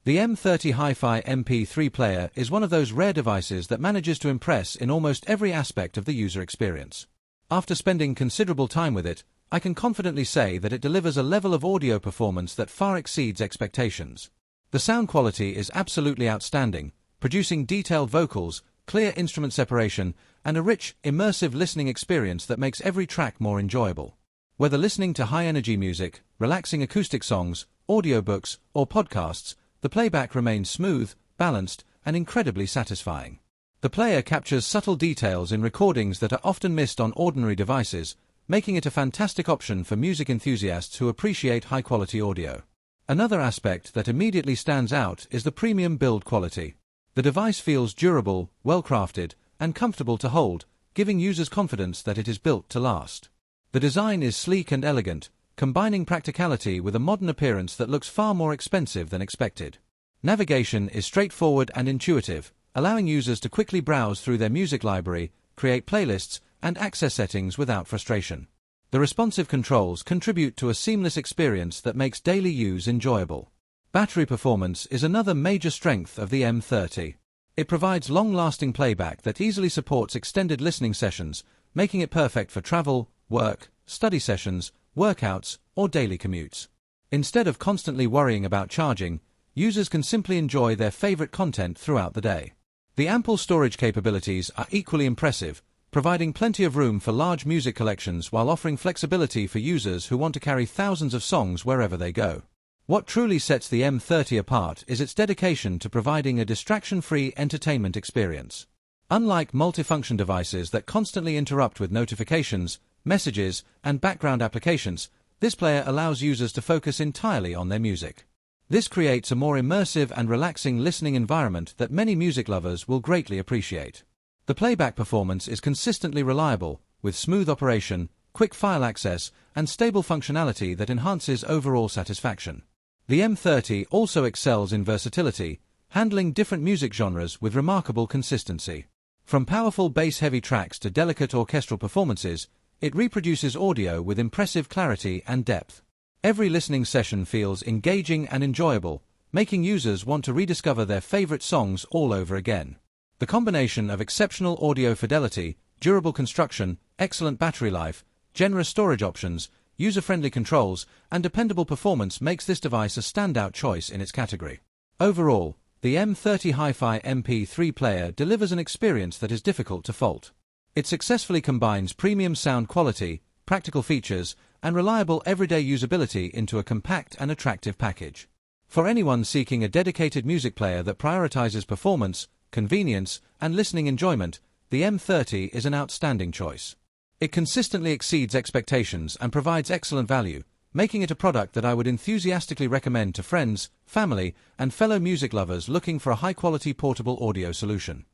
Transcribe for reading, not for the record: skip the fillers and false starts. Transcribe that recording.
The M30 HiFi MP3 player is one of those rare devices that manages to impress in almost every aspect of the user experience. After spending considerable time with it, I can confidently say that it delivers a level of audio performance that far exceeds expectations. The sound quality is absolutely outstanding, producing detailed vocals, clear instrument separation, and a rich, immersive listening experience that makes every track more enjoyable. Whether listening to high-energy music, relaxing acoustic songs, audiobooks, or podcasts, the playback remains smooth, balanced, and incredibly satisfying. The player captures subtle details in recordings that are often missed on ordinary devices, making it a fantastic option for music enthusiasts who appreciate high-quality audio. Another aspect that immediately stands out is the premium build quality. The device feels durable, well-crafted, and comfortable to hold, giving users confidence that it is built to last. The design is sleek and elegant, combining practicality with a modern appearance that looks far more expensive than expected. Navigation is straightforward and intuitive, allowing users to quickly browse through their music library, create playlists, and access settings without frustration. The responsive controls contribute to a seamless experience that makes daily use enjoyable. Battery performance is another major strength of the M30. It provides long-lasting playback that easily supports extended listening sessions, making it perfect for travel, work, study sessions, workouts, or daily commutes. Instead of constantly worrying about charging, users can simply enjoy their favorite content throughout the day. The ample storage capabilities are equally impressive, providing plenty of room for large music collections while offering flexibility for users who want to carry thousands of songs wherever they go. What truly sets the M30 apart is its dedication to providing a distraction-free entertainment experience. Unlike multifunction devices that constantly interrupt with notifications, messages, and background applications, this player allows users to focus entirely on their music. This creates a more immersive and relaxing listening environment that many music lovers will greatly appreciate. The playback performance is consistently reliable, with smooth operation, quick file access, and stable functionality that enhances overall satisfaction. The M30 also excels in versatility, handling different music genres with remarkable consistency. From powerful bass-heavy tracks to delicate orchestral performances, it reproduces audio with impressive clarity and depth. Every listening session feels engaging and enjoyable, making users want to rediscover their favorite songs all over again. The combination of exceptional audio fidelity, durable construction, excellent battery life, generous storage options, user-friendly controls, and dependable performance makes this device a standout choice in its category. Overall, the M30 HiFi MP3 player delivers an experience that is difficult to fault. It successfully combines premium sound quality, practical features, and reliable everyday usability into a compact and attractive package. For anyone seeking a dedicated music player that prioritizes performance, convenience, and listening enjoyment, the M30 is an outstanding choice. It consistently exceeds expectations and provides excellent value, making it a product that I would enthusiastically recommend to friends, family, and fellow music lovers looking for a high-quality portable audio solution.